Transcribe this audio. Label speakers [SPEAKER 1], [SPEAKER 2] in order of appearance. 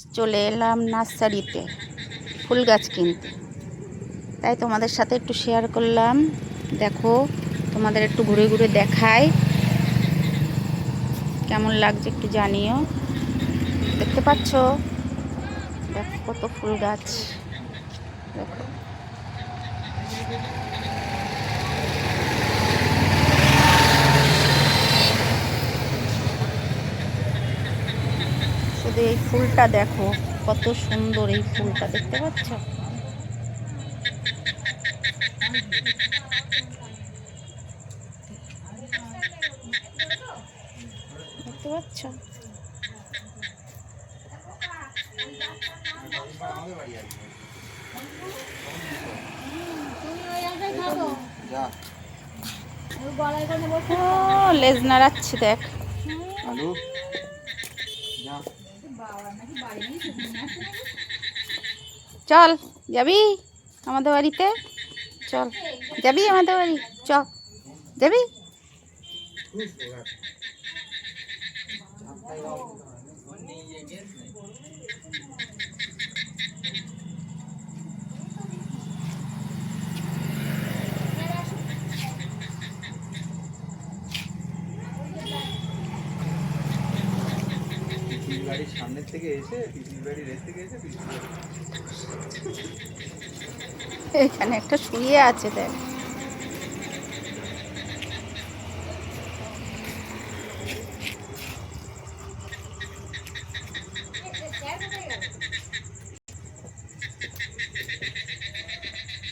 [SPEAKER 1] চলে এলাম নার্সারিতে ফুল গাছ কিনতে, তাই তোমাদের সাথে একটু শেয়ার করলাম। দেখো, তোমাদের একটু ঘুরে ঘুরে দেখাই, কেমন লাগছে একটু জানিও। দেখতে পাচ্ছ, দেখো কত ফুল গাছ। দেখো শুধু এই ফুলটা দেখো, কত সুন্দর এই ফুলটা, দেখতে পাচ্ছ? দেখতে পাচ্ছ? লেজ নাড়াচ্ছে, দেখ। চল, যাবি আমাদের বাড়িতে? চল, যাবি আমাদের বাড়ি? চল, যাবি?
[SPEAKER 2] বাড়ির সামনের থেকে এসে পিসির বাড়ির থেকে এসে
[SPEAKER 1] এখানে একটা শুয়ে আছে, দেখ।